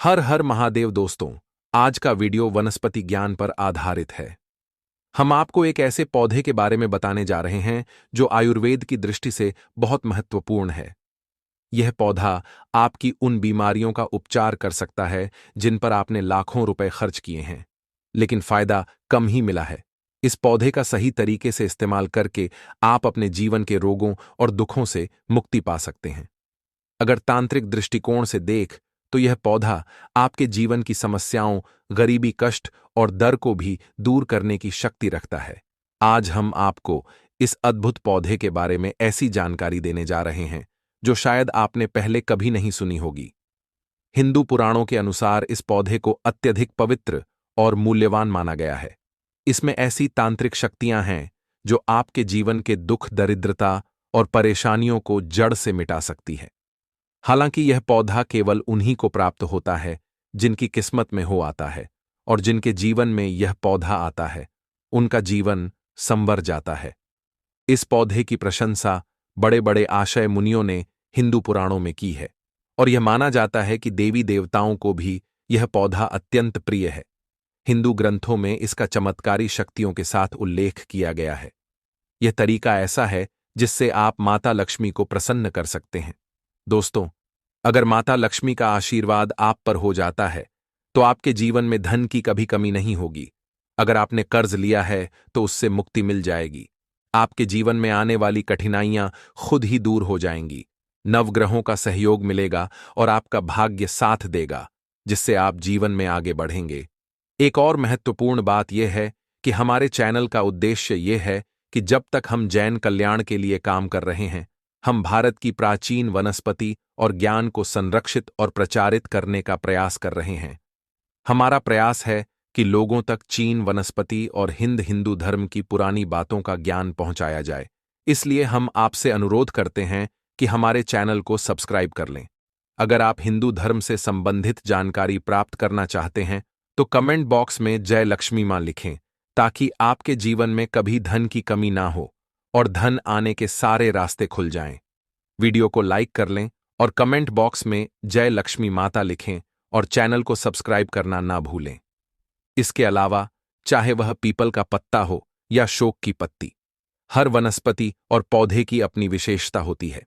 हर हर महादेव दोस्तों। आज का वीडियो वनस्पति ज्ञान पर आधारित है। हम आपको एक ऐसे पौधे के बारे में बताने जा रहे हैं जो आयुर्वेद की दृष्टि से बहुत महत्वपूर्ण है। यह पौधा आपकी उन बीमारियों का उपचार कर सकता है जिन पर आपने लाखों रुपए खर्च किए हैं, लेकिन फायदा कम ही मिला है। इस पौधे का सही तरीके से इस्तेमाल करके आप अपने जीवन के रोगों और दुखों से मुक्ति पा सकते हैं। अगर तांत्रिक दृष्टिकोण से देख तो यह पौधा आपके जीवन की समस्याओं, गरीबी, कष्ट और डर को भी दूर करने की शक्ति रखता है। आज हम आपको इस अद्भुत पौधे के बारे में ऐसी जानकारी देने जा रहे हैं जो शायद आपने पहले कभी नहीं सुनी होगी। हिंदू पुराणों के अनुसार इस पौधे को अत्यधिक पवित्र और मूल्यवान माना गया है। इसमें ऐसी तांत्रिक शक्तियां हैं जो आपके जीवन के दुख, दरिद्रता और परेशानियों को जड़ से मिटा सकती है। हालांकि यह पौधा केवल उन्हीं को प्राप्त होता है जिनकी किस्मत में हो आता है, और जिनके जीवन में यह पौधा आता है उनका जीवन संवर जाता है। इस पौधे की प्रशंसा बड़े बड़े आशय मुनियों ने हिंदू पुराणों में की है, और यह माना जाता है कि देवी देवताओं को भी यह पौधा अत्यंत प्रिय है। हिंदू ग्रंथों में इसका चमत्कारी शक्तियों के साथ उल्लेख किया गया है। यह तरीका ऐसा है जिससे आप माता लक्ष्मी को प्रसन्न कर सकते हैं। दोस्तों, अगर माता लक्ष्मी का आशीर्वाद आप पर हो जाता है तो आपके जीवन में धन की कभी कमी नहीं होगी। अगर आपने कर्ज लिया है तो उससे मुक्ति मिल जाएगी। आपके जीवन में आने वाली कठिनाइयां खुद ही दूर हो जाएंगी। नवग्रहों का सहयोग मिलेगा और आपका भाग्य साथ देगा, जिससे आप जीवन में आगे बढ़ेंगे। एक और महत्वपूर्ण बात यह है कि हमारे चैनल का उद्देश्य यह है कि जब तक हम जैन कल्याण के लिए काम कर रहे हैं, हम भारत की प्राचीन वनस्पति और ज्ञान को संरक्षित और प्रचारित करने का प्रयास कर रहे हैं। हमारा प्रयास है कि लोगों तक चीन वनस्पति और हिंदू धर्म की पुरानी बातों का ज्ञान पहुंचाया जाए। इसलिए हम आपसे अनुरोध करते हैं कि हमारे चैनल को सब्सक्राइब कर लें। अगर आप हिंदू धर्म से संबंधित जानकारी प्राप्त करना चाहते हैं तो कमेंट बॉक्स में जय लक्ष्मी मां लिखें, ताकि आपके जीवन में कभी धन की कमी ना हो और धन आने के सारे रास्ते खुल जाएं। वीडियो को लाइक कर लें और कमेंट बॉक्स में जय लक्ष्मी माता लिखें, और चैनल को सब्सक्राइब करना ना भूलें। इसके अलावा चाहे वह पीपल का पत्ता हो या शोक की पत्ती, हर वनस्पति और पौधे की अपनी विशेषता होती है।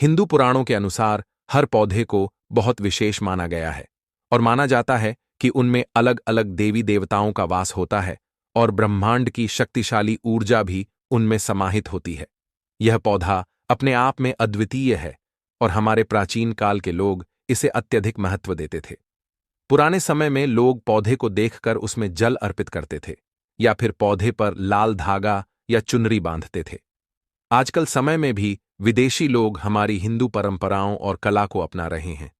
हिंदू पुराणों के अनुसार हर पौधे को बहुत विशेष माना गया है, और माना जाता है कि उनमें अलग अलग देवी देवताओं का वास होता है और ब्रह्मांड की शक्तिशाली ऊर्जा भी उनमें समाहित होती है। यह पौधा अपने आप में अद्वितीय है, और हमारे प्राचीन काल के लोग इसे अत्यधिक महत्व देते थे। पुराने समय में लोग पौधे को देखकर उसमें जल अर्पित करते थे या फिर पौधे पर लाल धागा या चुनरी बांधते थे। आजकल समय में भी विदेशी लोग हमारी हिंदू परंपराओं और कला को अपना रहे हैं।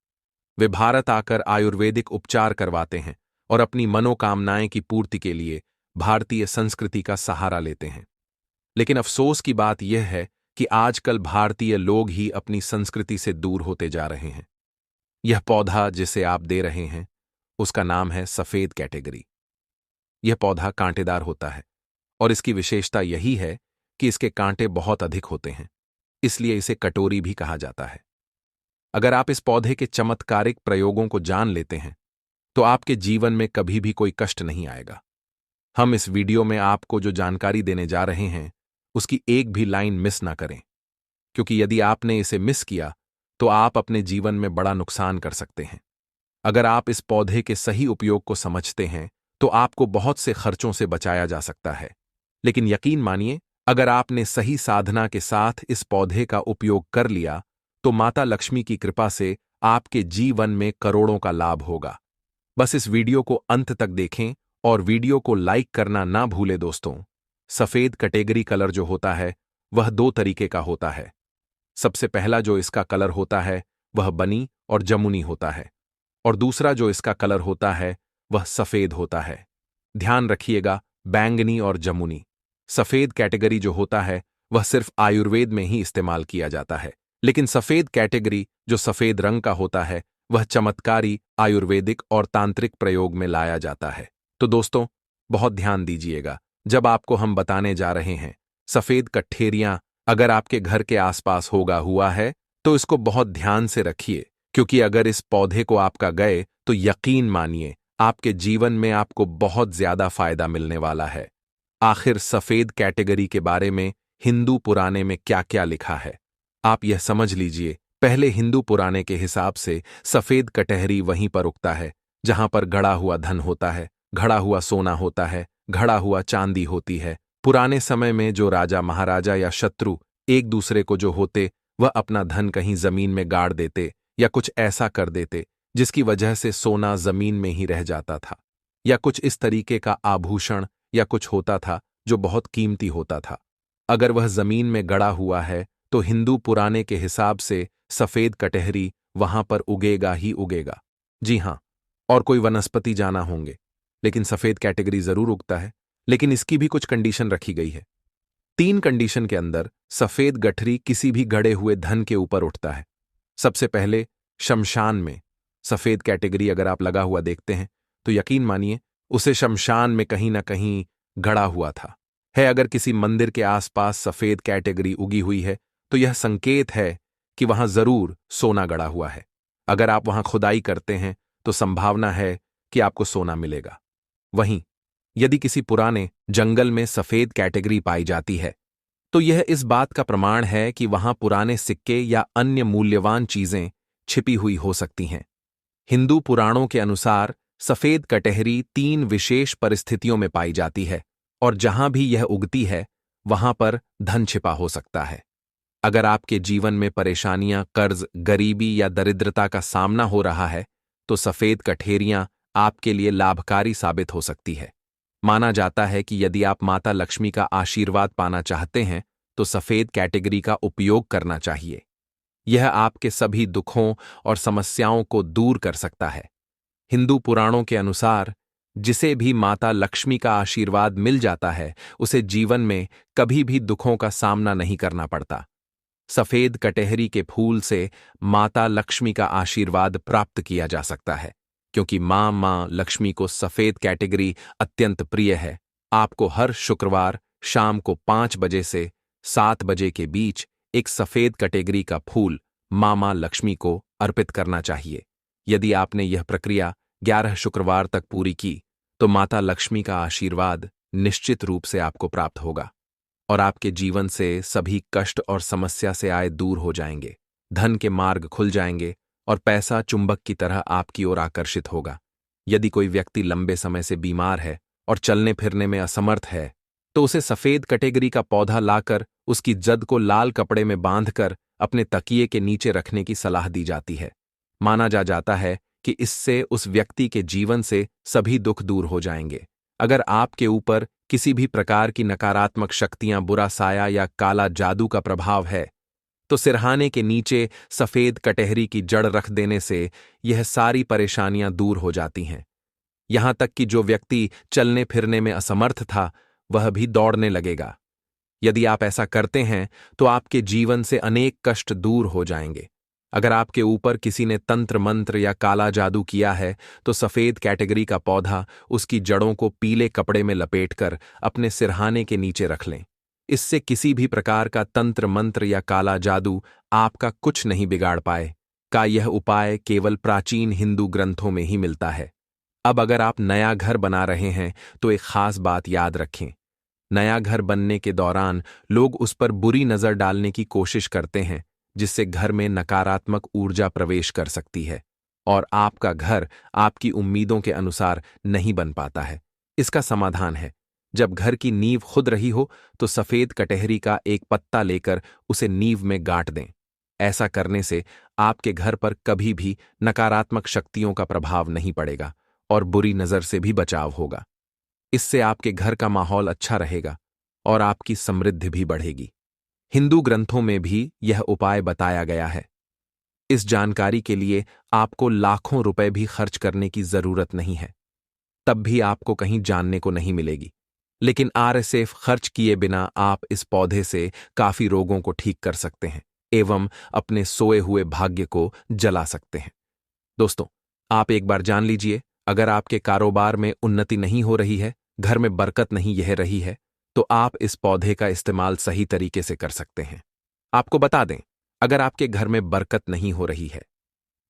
वे भारत आकर आयुर्वेदिक उपचार करवाते हैं और अपनी मनोकामनाएं की पूर्ति के लिए भारतीय संस्कृति का सहारा लेते हैं। लेकिन अफसोस की बात यह है कि आजकल भारतीय लोग ही अपनी संस्कृति से दूर होते जा रहे हैं। यह पौधा जिसे आप दे रहे हैं उसका नाम है सफेद कैटेगरी। यह पौधा कांटेदार होता है, और इसकी विशेषता यही है कि इसके कांटे बहुत अधिक होते हैं, इसलिए इसे कटोरी भी कहा जाता है। अगर आप इस पौधे के चमत्कारिक प्रयोगों को जान लेते हैं तो आपके जीवन में कभी भी कोई कष्ट नहीं आएगा। हम इस वीडियो में आपको जो जानकारी देने जा रहे हैं उसकी एक भी लाइन मिस ना करें, क्योंकि यदि आपने इसे मिस किया तो आप अपने जीवन में बड़ा नुकसान कर सकते हैं। अगर आप इस पौधे के सही उपयोग को समझते हैं तो आपको बहुत से खर्चों से बचाया जा सकता है। लेकिन यकीन मानिए, अगर आपने सही साधना के साथ इस पौधे का उपयोग कर लिया तो माता लक्ष्मी की कृपा से आपके जीवन में करोड़ों का लाभ होगा। बस इस वीडियो को अंत तक देखें और वीडियो को लाइक करना ना भूलें। दोस्तों, सफेद कैटेगरी कलर जो होता है वह दो तरीके का होता है। सबसे पहला जो इसका कलर होता है वह बनी और जमुनी होता है, और दूसरा जो इसका कलर होता है वह सफेद होता है। ध्यान रखिएगा, बैंगनी और जमुनी। सफेद कैटेगरी जो होता है वह सिर्फ आयुर्वेद में ही इस्तेमाल किया जाता है, लेकिन सफेद कैटेगरी जो सफेद रंग का होता है वह चमत्कारी आयुर्वेदिक और तांत्रिक प्रयोग में लाया जाता है। तो दोस्तों, बहुत ध्यान दीजिएगा जब आपको हम बताने जा रहे हैं। सफेद कठेरियां अगर आपके घर के आसपास होगा हुआ है तो इसको बहुत ध्यान से रखिए, क्योंकि अगर इस पौधे को आपका गए तो यकीन मानिए आपके जीवन में आपको बहुत ज्यादा फायदा मिलने वाला है। आखिर सफेद कैटेगरी के बारे में हिंदू पुराने में क्या क्या लिखा है, आप यह समझ लीजिए। पहले हिंदू पुराने के हिसाब से सफेद कटहरी वहीं पर उगता है जहां पर गड़ा हुआ धन होता है, घड़ा हुआ सोना होता है, घड़ा हुआ चांदी होती है। पुराने समय में जो राजा महाराजा या शत्रु एक दूसरे को जो होते, वह अपना धन कहीं जमीन में गाड़ देते या कुछ ऐसा कर देते जिसकी वजह से सोना जमीन में ही रह जाता था, या कुछ इस तरीके का आभूषण या कुछ होता था जो बहुत कीमती होता था। अगर वह जमीन में गड़ा हुआ है तो हिंदू पुराने के हिसाब से सफेद कटहरी वहां पर उगेगा ही उगेगा। जी हां, और कोई वनस्पति जाना होंगे, लेकिन सफेद कैटेगरी जरूर उगता है। लेकिन इसकी भी कुछ कंडीशन रखी गई है। 3 कंडीशन के अंदर सफेद गठरी किसी भी गड़े हुए धन के ऊपर उठता है। सबसे पहले, शमशान में सफेद कैटेगरी अगर आप लगा हुआ देखते हैं तो यकीन मानिए उसे शमशान में कहीं ना कहीं गड़ा हुआ था है। अगर किसी मंदिर के आसपास सफेद कैटेगरी उगी हुई है तो यह संकेत है कि वहां जरूर सोना गड़ा हुआ है। अगर आप वहां खुदाई करते हैं तो संभावना है कि आपको सोना मिलेगा। वहीं यदि किसी पुराने जंगल में सफेद कैटेगरी पाई जाती है तो यह इस बात का प्रमाण है कि वहां पुराने सिक्के या अन्य मूल्यवान चीजें छिपी हुई हो सकती हैं। हिंदू पुराणों के अनुसार सफेद कटहरी 3 विशेष परिस्थितियों में पाई जाती है और जहां भी यह उगती है वहां पर धन छिपा हो सकता है। अगर आपके जीवन में परेशानियां, कर्ज, गरीबी या दरिद्रता का सामना हो रहा है तो सफेद कटहरियां आपके लिए लाभकारी साबित हो सकती है। माना जाता है कि यदि आप माता लक्ष्मी का आशीर्वाद पाना चाहते हैं तो सफेद कैटेगरी का उपयोग करना चाहिए। यह आपके सभी दुखों और समस्याओं को दूर कर सकता है। हिंदू पुराणों के अनुसार जिसे भी माता लक्ष्मी का आशीर्वाद मिल जाता है उसे जीवन में कभी भी दुखों का सामना नहीं करना पड़ता। सफेद कटहरी के फूल से माता लक्ष्मी का आशीर्वाद प्राप्त किया जा सकता है। क्योंकि मां लक्ष्मी को सफेद कैटेगरी अत्यंत प्रिय है, आपको हर शुक्रवार शाम को 5 बजे से 7 बजे के बीच एक सफेद कैटेगरी का फूल मां लक्ष्मी को अर्पित करना चाहिए। यदि आपने यह प्रक्रिया 11 शुक्रवार तक पूरी की तो माता लक्ष्मी का आशीर्वाद निश्चित रूप से आपको प्राप्त होगा और आपके जीवन से सभी कष्ट और समस्या से आए दूर हो जाएंगे। धन के मार्ग खुल जाएंगे और पैसा चुंबक की तरह आपकी ओर आकर्षित होगा। यदि कोई व्यक्ति लंबे समय से बीमार है और चलने फिरने में असमर्थ है तो उसे सफेद कैटेगरी का पौधा लाकर उसकी जद को लाल कपड़े में बांधकर अपने तकिए के नीचे रखने की सलाह दी जाती है। माना जाता है कि इससे उस व्यक्ति के जीवन से सभी दुख दूर हो जाएंगे। अगर आपके ऊपर किसी भी प्रकार की नकारात्मक शक्तियां, बुरा साया या काला जादू का प्रभाव है तो सिरहाने के नीचे सफेद कटहरी की जड़ रख देने से यह सारी परेशानियां दूर हो जाती हैं। यहां तक कि जो व्यक्ति चलने फिरने में असमर्थ था वह भी दौड़ने लगेगा। यदि आप ऐसा करते हैं तो आपके जीवन से अनेक कष्ट दूर हो जाएंगे। अगर आपके ऊपर किसी ने तंत्र मंत्र या काला जादू किया है तो सफेद कैटेगरी का पौधा उसकी जड़ों को पीले कपड़े में लपेटकर अपने सिरहाने के नीचे रख लें। इससे किसी भी प्रकार का तंत्र मंत्र या काला जादू आपका कुछ नहीं बिगाड़ पाए का यह उपाय केवल प्राचीन हिंदू ग्रंथों में ही मिलता है। अब अगर आप नया घर बना रहे हैं तो एक खास बात याद रखें। नया घर बनने के दौरान लोग उस पर बुरी नजर डालने की कोशिश करते हैं जिससे घर में नकारात्मक ऊर्जा प्रवेश कर सकती है और आपका घर आपकी उम्मीदों के अनुसार नहीं बन पाता है। इसका समाधान है, जब घर की नींव खुद रही हो तो सफेद कटहरी का एक पत्ता लेकर उसे नींव में गांठ दें। ऐसा करने से आपके घर पर कभी भी नकारात्मक शक्तियों का प्रभाव नहीं पड़ेगा और बुरी नजर से भी बचाव होगा। इससे आपके घर का माहौल अच्छा रहेगा और आपकी समृद्धि भी बढ़ेगी। हिंदू ग्रंथों में भी यह उपाय बताया गया है। इस जानकारी के लिए आपको लाखों रुपए भी खर्च करने की जरूरत नहीं है, तब भी आपको कहीं जानने को नहीं मिलेगी। लेकिन आरएसएफ खर्च किए बिना आप इस पौधे से काफी रोगों को ठीक कर सकते हैं एवं अपने सोए हुए भाग्य को जला सकते हैं। दोस्तों, आप एक बार जान लीजिए, अगर आपके कारोबार में उन्नति नहीं हो रही है, घर में बरकत नहीं यह रही है, तो आप इस पौधे का इस्तेमाल सही तरीके से कर सकते हैं। आपको बता दें, अगर आपके घर में बरकत नहीं हो रही है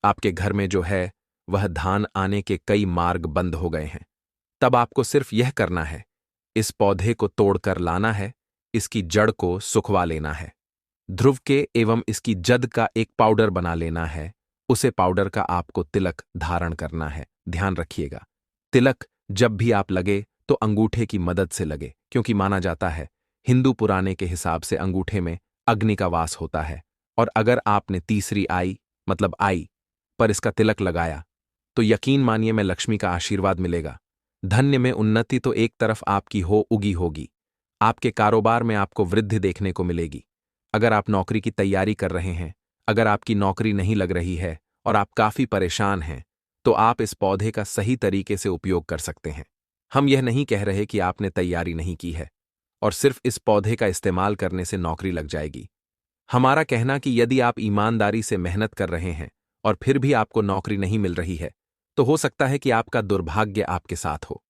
आपके घर में जो है वह धान आने के कई मार्ग बंद हो गए हैं। तब आपको सिर्फ यह करना है, इस पौधे को तोड़कर लाना है, इसकी जड़ को सुखवा लेना है, ध्रुव के एवं इसकी जद का एक पाउडर बना लेना है। उसे पाउडर का आपको तिलक धारण करना है। ध्यान रखिएगा, तिलक जब भी आप लगे तो अंगूठे की मदद से लगे, क्योंकि माना जाता है हिंदू पुराने के हिसाब से अंगूठे में अग्नि का वास होता है। और अगर आपने तीसरी आई मतलब आई पर इसका तिलक लगाया तो यकीन मानिए में लक्ष्मी का आशीर्वाद मिलेगा। धन्य में उन्नति तो एक तरफ आपकी उगी होगी। आपके कारोबार में आपको वृद्धि देखने को मिलेगी। अगर आप नौकरी की तैयारी कर रहे हैं, अगर आपकी नौकरी नहीं लग रही है और आप काफी परेशान हैं, तो आप इस पौधे का सही तरीके से उपयोग कर सकते हैं। हम यह नहीं कह रहे कि आपने तैयारी नहीं की है और सिर्फ इस पौधे का इस्तेमाल करने से नौकरी लग जाएगी। हमारा कहना कि यदि आप ईमानदारी से मेहनत कर रहे हैं और फिर भी आपको नौकरी नहीं मिल रही है, तो हो सकता है कि आपका दुर्भाग्य आपके साथ हो।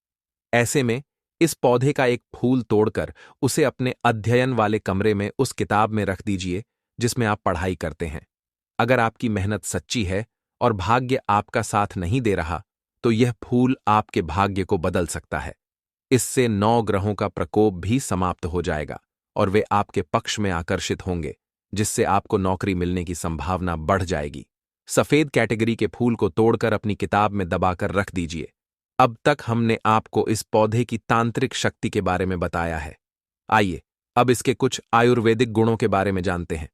ऐसे में इस पौधे का एक फूल तोड़कर उसे अपने अध्ययन वाले कमरे में उस किताब में रख दीजिए जिसमें आप पढ़ाई करते हैं। अगर आपकी मेहनत सच्ची है और भाग्य आपका साथ नहीं दे रहा, तो यह फूल आपके भाग्य को बदल सकता है। इससे 9 ग्रहों का प्रकोप भी समाप्त हो जाएगा और वे आपके पक्ष में आकर्षित होंगे, जिससे आपको नौकरी मिलने की संभावना बढ़ जाएगी। सफेद कैटेगरी के फूल को तोड़कर अपनी किताब में दबाकर रख दीजिए। अब तक हमने आपको इस पौधे की तांत्रिक शक्ति के बारे में बताया है। आइए अब इसके कुछ आयुर्वेदिक गुणों के बारे में जानते हैं।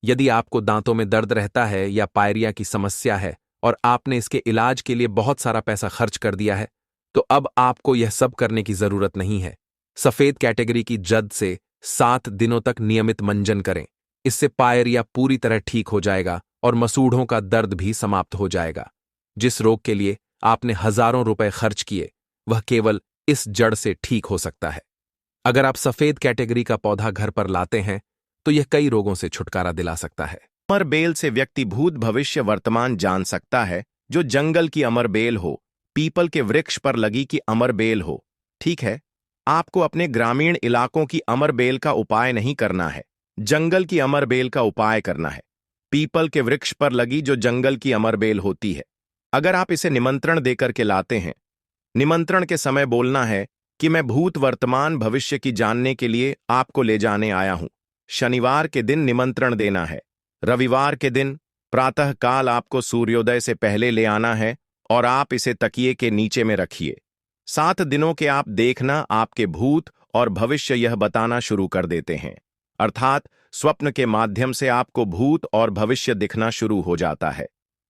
यदि आपको दांतों में दर्द रहता है या पायरिया की समस्या है और आपने इसके इलाज के लिए बहुत सारा पैसा खर्च कर दिया है, तो अब आपको यह सब करने की जरूरत नहीं है। सफेद कैटेगरी की जद से 7 दिनों तक नियमित मंजन करें। इससे पायरिया पूरी तरह ठीक हो जाएगा और मसूढ़ों का दर्द भी समाप्त हो जाएगा। जिस रोग के लिए आपने हजारों रुपए खर्च किए, वह केवल इस जड़ से ठीक हो सकता है। अगर आप सफेद कैटेगरी का पौधा घर पर लाते हैं, तो यह कई रोगों से छुटकारा दिला सकता है। अमर बेल से व्यक्ति भूत भविष्य वर्तमान जान सकता है। जो जंगल की अमर बेल हो, पीपल के वृक्ष पर लगी की अमर बेल हो। ठीक है, आपको अपने ग्रामीण इलाकों की अमर बेल का उपाय नहीं करना है, जंगल की अमर बेल का उपाय करना है। पीपल के वृक्ष पर लगी जो जंगल की अमर बेल होती है, अगर आप इसे निमंत्रण देकर के लाते हैं, निमंत्रण के समय बोलना है कि मैं भूत वर्तमान भविष्य की जानने के लिए आपको ले जाने आया हूं। शनिवार के दिन निमंत्रण देना है। रविवार के दिन प्रातः काल आपको सूर्योदय से पहले ले आना है और आप इसे तकिए के नीचे में रखिए। 7 दिनों के आप देखना आपके भूत और भविष्य यह बताना शुरू कर देते हैं, अर्थात स्वप्न के माध्यम से आपको भूत और भविष्य दिखना शुरू हो जाता है।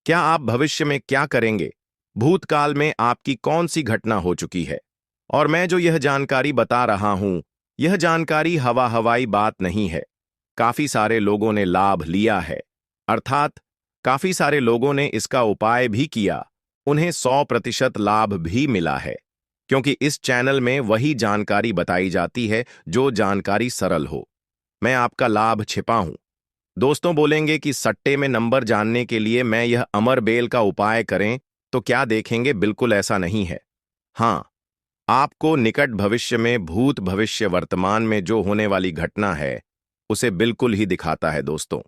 क्या आप भविष्य में क्या करेंगे, भूतकाल में आपकी कौन सी घटना हो चुकी है, और मैं जो यह जानकारी बता रहा हूं, यह जानकारी हवाई बात नहीं है। काफी सारे लोगों ने लाभ लिया है, अर्थात काफी सारे लोगों ने इसका उपाय भी किया, उन्हें 100% लाभ भी मिला है, क्योंकि इस चैनल में वही जानकारी बताई जाती है जो जानकारी सरल हो। मैं आपका लाभ छिपा हूं। दोस्तों बोलेंगे कि सट्टे में नंबर जानने के लिए मैं यह अमर बेल का उपाय करें तो क्या देखेंगे, बिल्कुल ऐसा नहीं है। हाँ, आपको निकट भविष्य में भूत भविष्य वर्तमान में जो होने वाली घटना है उसे बिल्कुल ही दिखाता है दोस्तों।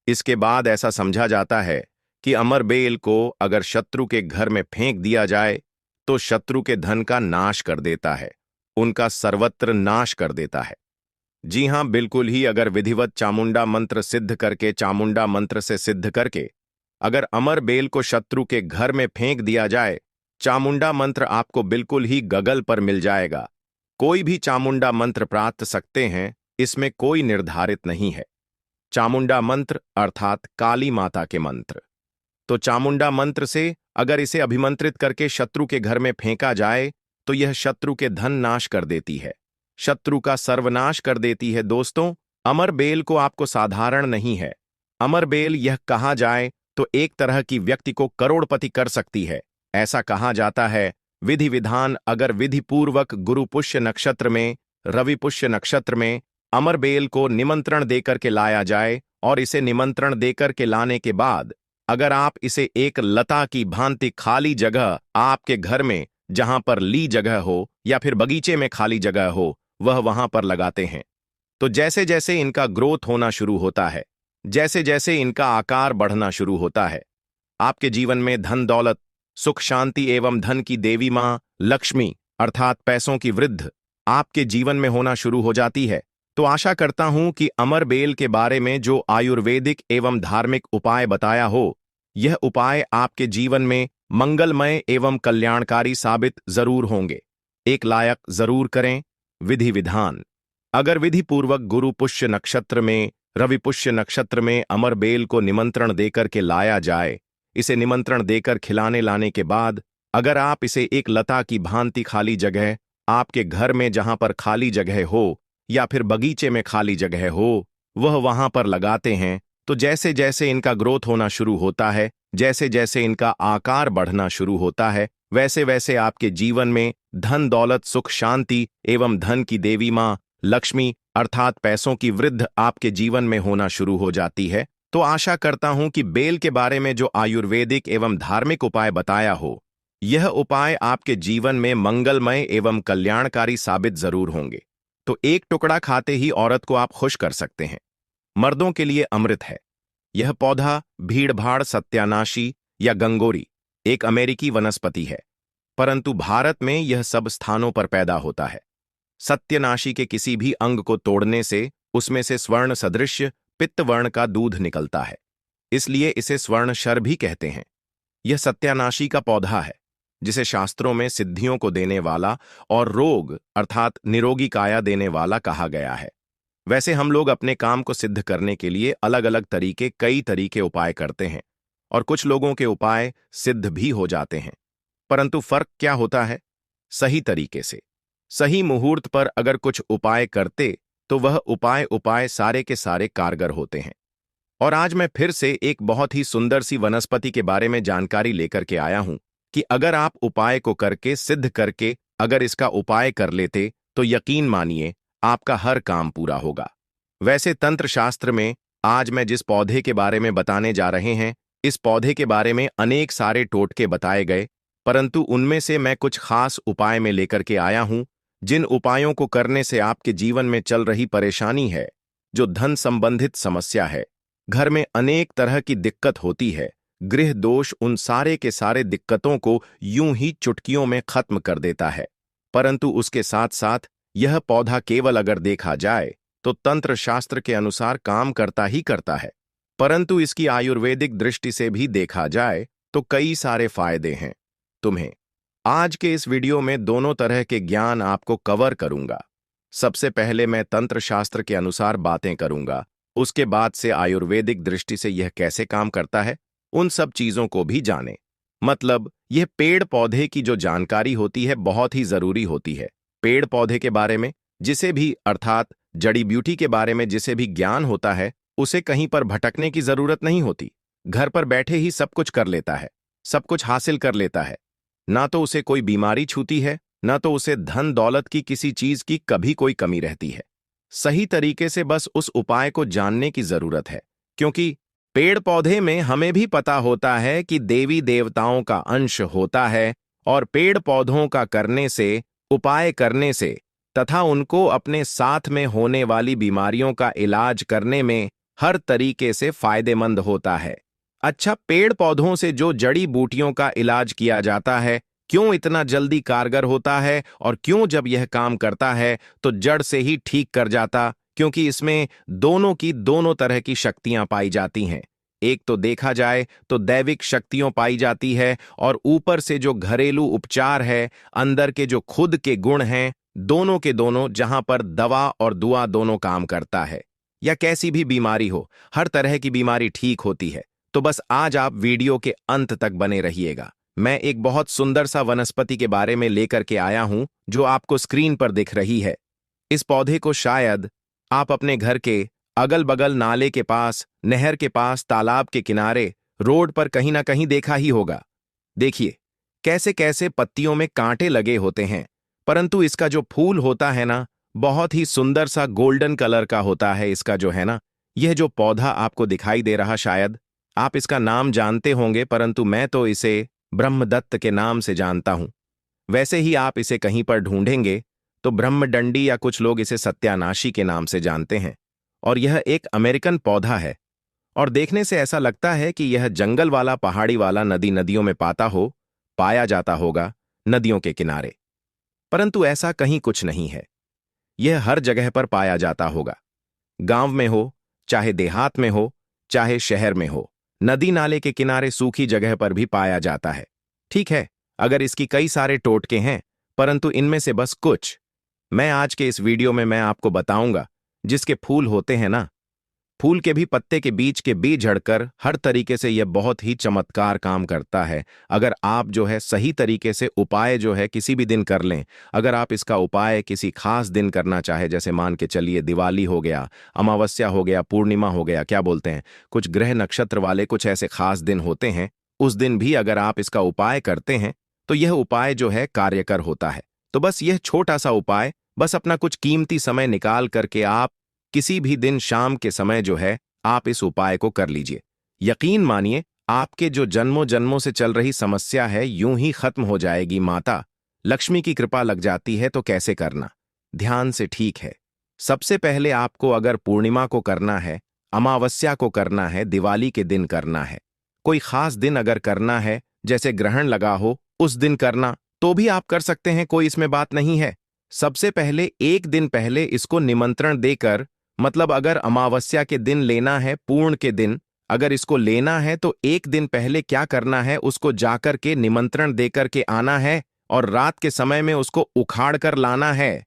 इसके बाद ऐसा समझा जाता है कि अमर बेल को अगर शत्रु के घर में फेंक दिया जाए तो शत्रु के धन का नाश कर देता है, उनका सर्वत्र नाश कर देता है। जी हां, बिल्कुल ही। अगर विधिवत चामुंडा मंत्र सिद्ध करके, चामुंडा मंत्र से सिद्ध करके अगर अमर बेल को शत्रु के घर में फेंक दिया जाए, चामुंडा मंत्र आपको बिल्कुल ही गगल पर मिल जाएगा। कोई भी चामुंडा मंत्र प्राप्त सकते हैं, इसमें कोई निर्धारित नहीं है। चामुंडा मंत्र अर्थात काली माता के मंत्र। तो चामुंडा मंत्र से अगर इसे अभिमंत्रित करके शत्रु के घर में फेंका जाए तो यह शत्रु के धन नाश कर देती है, शत्रु का सर्वनाश कर देती है। दोस्तों, अमर बेल को आपको साधारण नहीं है। अमर बेल यह कहा जाए तो एक तरह की व्यक्ति को करोड़पति कर सकती है। ऐसा कहा जाता है, विधि विधान अगर विधि पूर्वक गुरु पुष्य नक्षत्र में, रवि पुष्य नक्षत्र में अमर बेल को निमंत्रण देकर के लाया जाए और इसे निमंत्रण देकर के लाने के बाद अगर आप इसे एक लता की भांति खाली जगह आपके घर में, जहां पर ली जगह हो या फिर बगीचे में खाली जगह हो, वह वहां पर लगाते हैं, तो जैसे जैसे इनका ग्रोथ होना शुरू होता है, जैसे जैसे इनका आकार बढ़ना शुरू होता है, आपके जीवन में धन दौलत, सुख शांति एवं धन की देवी मां लक्ष्मी अर्थात पैसों की वृद्धि आपके जीवन में होना शुरू हो जाती है। तो आशा करता हूं कि अमर बेल के बारे में जो आयुर्वेदिक एवं धार्मिक उपाय बताया हो, यह उपाय आपके जीवन में मंगलमय एवं कल्याणकारी साबित जरूर होंगे। एक लायक जरूर करें। विधि विधान: अगर विधि पूर्वक गुरु पुष्य नक्षत्र में, रवि पुष्य नक्षत्र में अमर बेल को निमंत्रण देकर के लाया जाए, इसे निमंत्रण देकर खिलाने लाने के बाद अगर आप इसे एक लता की भांति खाली जगह, आपके घर में जहां पर खाली जगह हो या फिर बगीचे में खाली जगह हो, वह वहां पर लगाते हैं, तो जैसे जैसे इनका ग्रोथ होना शुरू होता है, जैसे जैसे इनका आकार बढ़ना शुरू होता है, वैसे वैसे आपके जीवन में धन दौलत सुख शांति एवं धन की देवी मां लक्ष्मी अर्थात पैसों की वृद्धि आपके जीवन में होना शुरू हो जाती है। तो आशा करता हूं कि बेल के बारे में जो आयुर्वेदिक एवं धार्मिक उपाय बताया हो, यह उपाय आपके जीवन में मंगलमय एवं कल्याणकारी साबित जरूर होंगे। तो एक टुकड़ा खाते ही औरत को आप खुश कर सकते हैं। मर्दों के लिए अमृत है। यह पौधा भीड़भाड़ सत्यानाशी या गंगोरी एक अमेरिकी वनस्पति है, परंतु भारत में यह सब स्थानों पर पैदा होता है। सत्यनाशी के किसी भी अंग को तोड़ने से उसमें से स्वर्ण सदृश पित्त वर्ण का दूध निकलता है, इसलिए इसे स्वर्ण शर भी कहते हैं। यह सत्यानाशी का पौधा है, जिसे शास्त्रों में सिद्धियों को देने वाला और रोग अर्थात निरोगी काया देने वाला कहा गया है। वैसे हम लोग अपने काम को सिद्ध करने के लिए अलग अलग कई तरीके उपाय करते हैं, और कुछ लोगों के उपाय सिद्ध भी हो जाते हैं, परंतु फर्क क्या होता है? सही तरीके से सही मुहूर्त पर अगर कुछ उपाय करते तो वह उपाय सारे के सारे कारगर होते हैं। और आज मैं फिर से एक बहुत ही सुंदर सी वनस्पति के बारे में जानकारी लेकर के आया हूं कि अगर आप उपाय को करके सिद्ध करके अगर इसका उपाय कर लेते तो यकीन मानिए आपका हर काम पूरा होगा। वैसे तंत्र शास्त्र में आज मैं जिस पौधे के बारे में बताने जा रहे हैं, इस पौधे के बारे में अनेक सारे टोटके बताए गए, परंतु उनमें से मैं कुछ खास उपाय में लेकर के आया हूं, जिन उपायों को करने से आपके जीवन में चल रही परेशानी है, जो धन संबंधित समस्या है, घर में अनेक तरह की दिक्कत होती है, गृह दोष, उन सारे के सारे दिक्कतों को यूं ही चुटकियों में खत्म कर देता है। परंतु उसके साथ साथ यह पौधा केवल अगर देखा जाए तो तंत्र शास्त्र के अनुसार काम करता ही करता है, परंतु इसकी आयुर्वेदिक दृष्टि से भी देखा जाए तो कई सारे फायदे हैं। तुम्हें आज के इस वीडियो में दोनों तरह के ज्ञान आपको कवर करूंगा। सबसे पहले मैं तंत्र शास्त्र के अनुसार बातें करूंगा, उसके बाद से आयुर्वेदिक दृष्टि से यह कैसे काम करता है, उन सब चीजों को भी जाने। मतलब यह पेड़ पौधे की जो जानकारी होती है बहुत ही जरूरी होती है। पेड़ पौधे के बारे में जिसे भी अर्थात जड़ी ब्यूटी के बारे में जिसे भी ज्ञान होता है, उसे कहीं पर भटकने की जरूरत नहीं होती। घर पर बैठे ही सब कुछ कर लेता है, सब कुछ हासिल कर लेता है। ना तो उसे कोई बीमारी छूती है, ना तो उसे धन दौलत की किसी चीज की कभी कोई कमी रहती है। सही तरीके से बस उस उपाय को जानने की जरूरत है, क्योंकि पेड़ पौधे में हमें भी पता होता है कि देवी देवताओं का अंश होता है, और पेड़ पौधों का करने से, उपाय करने से तथा उनको अपने साथ में होने वाली बीमारियों का इलाज करने में हर तरीके से फायदेमंद होता है। अच्छा, पेड़ पौधों से जो जड़ी बूटियों का इलाज किया जाता है क्यों इतना जल्दी कारगर होता है, और क्यों जब यह काम करता है तो जड़ से ही ठीक कर जाता? क्योंकि इसमें दोनों की दोनों तरह की शक्तियां पाई जाती हैं। एक तो देखा जाए तो दैविक शक्तियों पाई जाती है, और ऊपर से जो घरेलू उपचार है, अंदर के जो खुद के गुण हैं, दोनों के दोनों, जहां पर दवा और दुआ दोनों काम करता है। या कैसी भी बीमारी हो, हर तरह की बीमारी ठीक होती है। तो बस आज आप वीडियो के अंत तक बने रहिएगा। मैं एक बहुत सुंदर सा वनस्पति के बारे में लेकर के आया हूं, जो आपको स्क्रीन पर दिख रही है। इस पौधे को शायद आप अपने घर के अगल बगल नाले के पास, नहर के पास, तालाब के किनारे, रोड पर कहीं ना कहीं देखा ही होगा। देखिए कैसे कैसे पत्तियों में कांटे लगे होते हैं, परंतु इसका जो फूल होता है ना, बहुत ही सुंदर सा गोल्डन कलर का होता है इसका जो है ना। यह जो पौधा आपको दिखाई दे रहा, शायद आप इसका नाम जानते होंगे, परंतु मैं तो इसे ब्रह्मदत्त के नाम से जानता हूं। वैसे ही आप इसे कहीं पर ढूंढेंगे तो ब्रह्मडंडी या कुछ लोग इसे सत्यानाशी के नाम से जानते हैं। और यह एक अमेरिकन पौधा है, और देखने से ऐसा लगता है कि यह जंगल वाला पहाड़ी वाला नदियों में पाया जाता होगा, नदियों के किनारे। परंतु ऐसा कहीं कुछ नहीं है। यह हर जगह पर पाया जाता होगा। गांव में हो, चाहे देहात में हो, चाहे शहर में हो, नदी नाले के किनारे सूखी जगह पर भी पाया जाता है। ठीक है, अगर इसकी कई सारे टोटके हैं, परंतु इनमें से बस कुछ मैं आज के इस वीडियो में मैं आपको बताऊंगा। जिसके फूल होते हैं ना, फूल के भी पत्ते के बीच के बीज झड़कर हर तरीके से यह बहुत ही चमत्कार काम करता है। अगर आप जो है सही तरीके से उपाय जो है किसी भी दिन कर लें, अगर आप इसका उपाय किसी खास दिन करना चाहे, जैसे मान के चलिए दिवाली हो गया, अमावस्या हो गया, पूर्णिमा हो गया, क्या बोलते हैं, कुछ ग्रह नक्षत्र वाले कुछ ऐसे खास दिन होते हैं, उस दिन भी अगर आप इसका उपाय करते हैं तो यह उपाय जो है कार्यकर होता है। तो बस यह छोटा सा उपाय, बस अपना कुछ कीमती समय निकाल करके आप किसी भी दिन शाम के समय जो है आप इस उपाय को कर लीजिए। यकीन मानिए, आपके जो जन्मों जन्मों से चल रही समस्या है यूं ही खत्म हो जाएगी। माता लक्ष्मी की कृपा लग जाती है। तो कैसे करना, ध्यान से, ठीक है। सबसे पहले आपको अगर पूर्णिमा को करना है, अमावस्या को करना है, दिवाली के दिन करना है, कोई खास दिन अगर करना है, जैसे ग्रहण लगा हो उस दिन करना, तो भी आप कर सकते हैं, कोई इसमें बात नहीं है। सबसे पहले एक दिन पहले इसको निमंत्रण देकर, मतलब अगर अमावस्या के दिन लेना है, पूर्ण के दिन अगर इसको लेना है, तो एक दिन पहले क्या करना है, उसको जाकर के निमंत्रण देकर के आना है और रात के समय में उसको उखाड़ कर लाना है।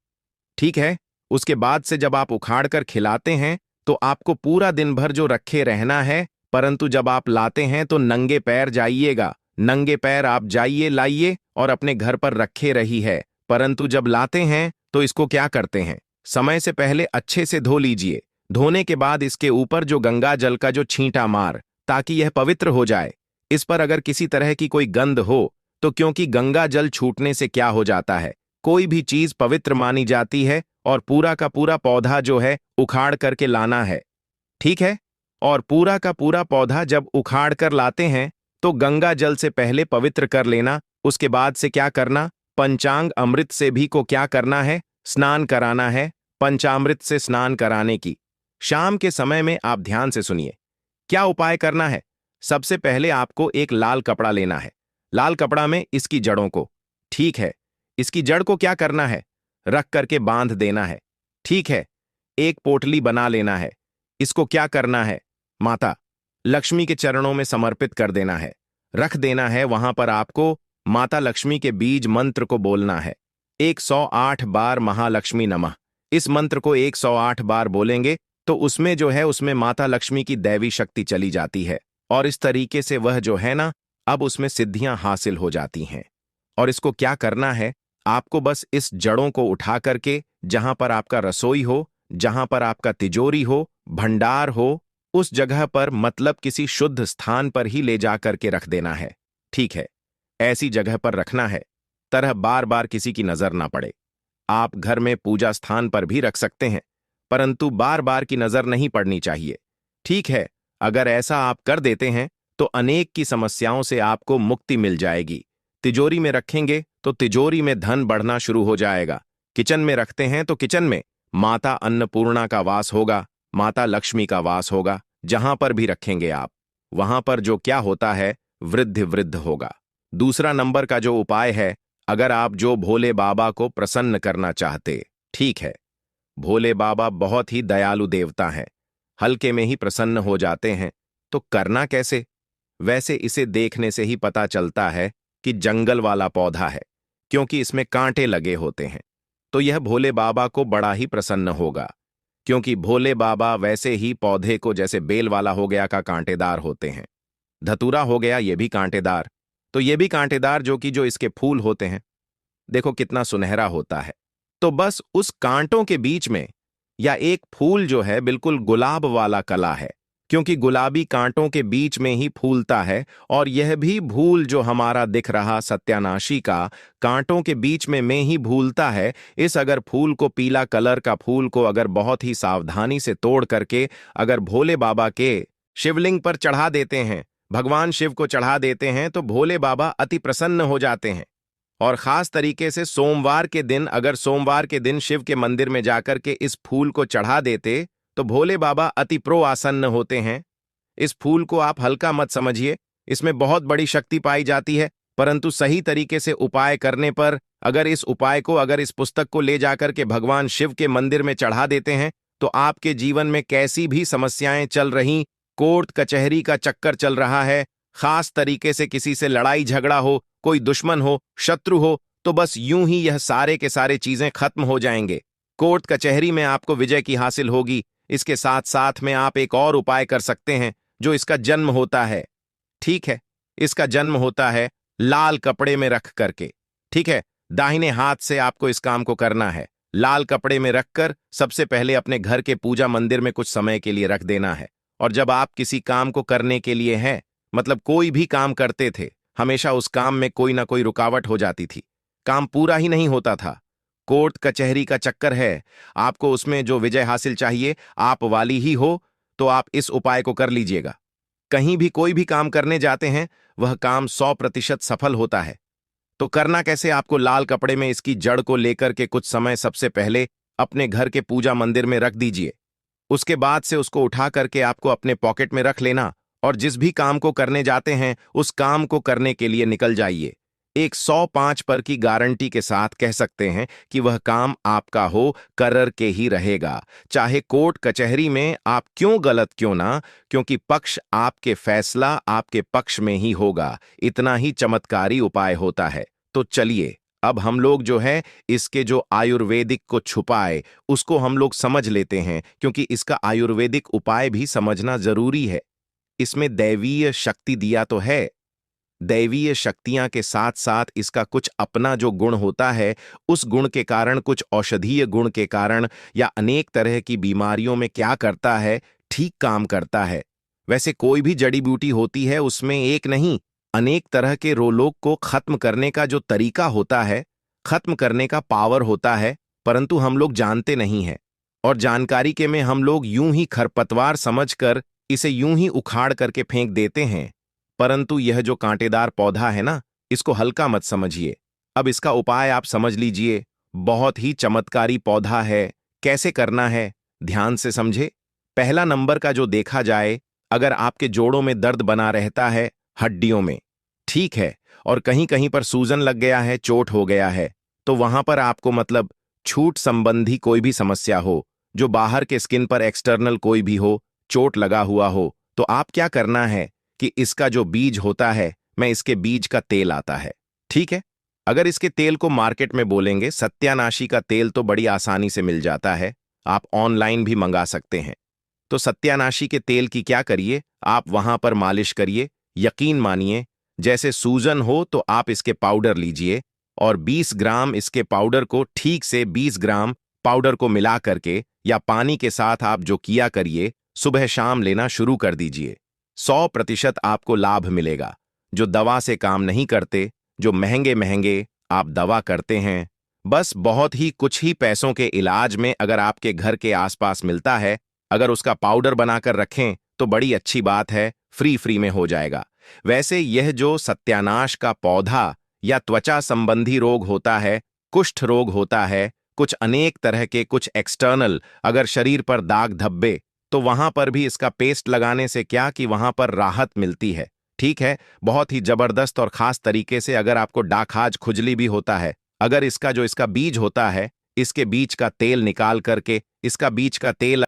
ठीक है, उसके बाद से जब आप उखाड़ कर खिलाते हैं तो आपको पूरा दिन भर जो रखे रहना है, परंतु जब आप लाते हैं तो नंगे पैर जाइएगा। नंगे पैर आप जाइए, लाइए और अपने घर पर रखे रही है। परंतु जब लाते हैं तो इसको क्या करते हैं, समय से पहले अच्छे से धो लीजिए। धोने के बाद इसके ऊपर जो गंगा जल का जो छींटा मार, ताकि यह पवित्र हो जाए। इस पर अगर किसी तरह की कोई गंध हो तो, क्योंकि गंगा जल छूटने से क्या हो जाता है, कोई भी चीज पवित्र मानी जाती है और पूरा का पूरा पौधा जो है उखाड़ करके लाना है। ठीक है, और पूरा का पूरा पौधा जब उखाड़ कर लाते हैं तो गंगा जल से पहले पवित्र कर लेना। उसके बाद से क्या करना, पंचांग अमृत से भी को क्या करना है, स्नान कराना है। पंचामृत से स्नान कराने की शाम के समय में आप ध्यान से सुनिए, क्या उपाय करना है। सबसे पहले आपको एक लाल कपड़ा लेना है। लाल कपड़ा में इसकी जड़ों को, ठीक है, इसकी जड़ को क्या करना है, रख करके बांध देना है। ठीक है, एक पोटली बना लेना है। इसको क्या करना है, माता लक्ष्मी के चरणों में समर्पित कर देना है, रख देना है। वहां पर आपको माता लक्ष्मी के बीज मंत्र को बोलना है 108 बार, महालक्ष्मी नमः। इस मंत्र को 108 बार बोलेंगे तो उसमें जो है उसमें माता लक्ष्मी की दैवी शक्ति चली जाती है और इस तरीके से वह जो है ना, अब उसमें सिद्धियां हासिल हो जाती हैं। और इसको क्या करना है, आपको बस इस जड़ों को उठा करके जहां पर आपका रसोई हो, जहां पर आपका तिजोरी हो, भंडार हो, उस जगह पर, मतलब किसी शुद्ध स्थान पर ही ले जा करके रख देना है। ठीक है, ऐसी जगह पर रखना है तरह बार बार किसी की नजर ना पड़े। आप घर में पूजा स्थान पर भी रख सकते हैं, परंतु बार बार की नजर नहीं पड़नी चाहिए। ठीक है, अगर ऐसा आप कर देते हैं तो अनेक की समस्याओं से आपको मुक्ति मिल जाएगी। तिजोरी में रखेंगे तो तिजोरी में धन बढ़ना शुरू हो जाएगा। किचन में रखते हैं तो किचन में माता अन्नपूर्णा का वास होगा, माता लक्ष्मी का वास होगा। जहां पर भी रखेंगे आप, वहां पर जो क्या होता है, वृद्धि वृद्ध होगा। दूसरा नंबर का जो उपाय है, अगर आप जो भोले बाबा को प्रसन्न करना चाहते, ठीक है, भोले बाबा बहुत ही दयालु देवता हैं, हल्के में ही प्रसन्न हो जाते हैं। तो करना कैसे, वैसे इसे देखने से ही पता चलता है कि जंगल वाला पौधा है, क्योंकि इसमें कांटे लगे होते हैं। तो यह भोले बाबा को बड़ा ही प्रसन्न होगा, क्योंकि भोले बाबा वैसे ही पौधे को, जैसे बेल वाला हो गया का कांटेदार होते हैं, धतूरा हो गया ये भी कांटेदार, तो ये भी कांटेदार, जो कि जो इसके फूल होते हैं देखो कितना सुनहरा होता है। तो बस उस कांटों के बीच में, या एक फूल जो है बिल्कुल गुलाब वाला कला है, क्योंकि गुलाबी कांटों के बीच में ही फूलता है। और यह भी भूल जो हमारा दिख रहा सत्यानाशी का, कांटों के बीच में ही भूलता है। इस अगर फूल को, पीला कलर का फूल को अगर बहुत ही सावधानी से तोड़ करके अगर भोले बाबा के शिवलिंग पर चढ़ा देते हैं, भगवान शिव को चढ़ा देते हैं, तो भोले बाबा अति प्रसन्न हो जाते हैं। और खास तरीके से सोमवार के दिन, अगर सोमवार के दिन शिव के मंदिर में जाकर के इस फूल को चढ़ा देते तो भोले बाबा अति प्रो आसन्न होते हैं। इस फूल को आप हल्का मत समझिए, इसमें बहुत बड़ी शक्ति पाई जाती है, परंतु सही तरीके से उपाय करने पर अगर इस पुस्तक को ले जाकर के भगवान शिव के मंदिर में चढ़ा देते हैं तो आपके जीवन में कैसी भी समस्याएं चल रही, कोर्ट कचहरी का चक्कर चल रहा है, खास तरीके से किसी से लड़ाई झगड़ा हो, कोई दुश्मन हो, शत्रु हो, तो बस यूं ही यह सारे के सारे चीजें खत्म हो जाएंगे। कोर्ट कचहरी में आपको विजय की हासिल होगी। इसके साथ साथ में आप एक और उपाय कर सकते हैं जो इसका जन्म होता है। ठीक है, इसका जन्म होता है लाल कपड़े में रख करके। ठीक है, दाहिने हाथ से आपको इस काम को करना है। लाल कपड़े में रखकर सबसे पहले अपने घर के पूजा मंदिर में कुछ समय के लिए रख देना है। और जब आप किसी काम को करने के लिए हैं, मतलब कोई भी काम करते थे, हमेशा उस काम में कोई ना कोई रुकावट हो जाती थी, काम पूरा ही नहीं होता था। कोर्ट कचहरी का चक्कर है, आपको उसमें जो विजय हासिल चाहिए आप वाली ही हो, तो आप इस उपाय को कर लीजिएगा। कहीं भी कोई भी काम करने जाते हैं वह काम 100% सफल होता है। तो करना कैसे, आपको लाल कपड़े में इसकी जड़ को लेकर के कुछ समय सबसे पहले अपने घर के पूजा मंदिर में रख दीजिए। उसके बाद से उसको उठा करके आपको अपने पॉकेट में रख लेना और जिस भी काम को करने जाते हैं उस काम को करने के लिए निकल जाइए। एक 105 पर की गारंटी के साथ कह सकते हैं कि वह काम आपका हो कर के ही रहेगा, चाहे कोर्ट कचहरी में आप क्यों गलत क्यों ना, क्योंकि पक्ष आपके फैसला आपके पक्ष में ही होगा। इतना ही चमत्कारी उपाय होता है। तो चलिए अब हम लोग जो है इसके जो आयुर्वेदिक को छुपाए उसको हम लोग समझ लेते हैं, क्योंकि इसका आयुर्वेदिक उपाय भी समझना जरूरी है। इसमें दैवीय शक्ति दिया तो है, दैवीय शक्तियां के साथ साथ इसका कुछ अपना जो गुण होता है, उस गुण के कारण, कुछ औषधीय गुण के कारण या अनेक तरह की बीमारियों में क्या करता है, ठीक काम करता है। वैसे कोई भी जड़ी बूटी होती है उसमें एक नहीं अनेक तरह के रोग को खत्म करने का जो तरीका होता है, खत्म करने का पावर होता है, परंतु हम लोग जानते नहीं हैं। और जानकारी के में हम लोग यूं ही खरपतवार समझकर इसे यूं ही उखाड़ करके फेंक देते हैं। परंतु यह जो कांटेदार पौधा है ना, इसको हल्का मत समझिए। अब इसका उपाय आप समझ लीजिए, बहुत ही चमत्कारी पौधा है। कैसे करना है ध्यान से समझे। पहला नंबर का जो देखा जाए, अगर आपके जोड़ों में दर्द बना रहता है, हड्डियों में, ठीक है, और कहीं कहीं पर सूजन लग गया है, चोट हो गया है, तो वहां पर आपको मतलब छूट संबंधी कोई भी समस्या हो, जो बाहर के स्किन पर एक्सटर्नल कोई भी हो, चोट लगा हुआ हो, तो आप क्या करना है कि इसका जो बीज होता है, मैं इसके बीज का तेल आता है, ठीक है। अगर इसके तेल को मार्केट में बोलेंगे, सत्यानाशी का तेल तो बड़ी आसानी से मिल जाता है, आप ऑनलाइन भी मंगा सकते हैं। तो सत्यानाशी के तेल की क्या करिए, आप वहां पर मालिश करिए। यकीन मानिए, जैसे सूजन हो तो आप इसके पाउडर लीजिए और 20 ग्राम इसके पाउडर को, ठीक से 20 ग्राम पाउडर को मिला करके या पानी के साथ आप जो किया करिए, सुबह शाम लेना शुरू कर दीजिए। 100% आपको लाभ मिलेगा। जो दवा से काम नहीं करते, जो महंगे महंगे आप दवा करते हैं, बस बहुत ही कुछ ही पैसों के इलाज में अगर आपके घर के आसपास मिलता है, अगर उसका पाउडर बनाकर रखें तो बड़ी अच्छी बात है, फ्री में हो जाएगा। वैसे यह जो सत्यानाश का पौधा या त्वचा संबंधी रोग होता है, कुष्ठ रोग होता है, कुछ अनेक तरह के कुछ एक्सटर्नल अगर शरीर पर दाग धब्बे, तो वहां पर भी इसका पेस्ट लगाने से क्या कि वहां पर राहत मिलती है। ठीक है, बहुत ही जबरदस्त और खास तरीके से अगर आपको डाखाज खुजली भी होता है, अगर इसका बीज होता है, इसके बीज का तेल निकाल करके इसका बीज का तेल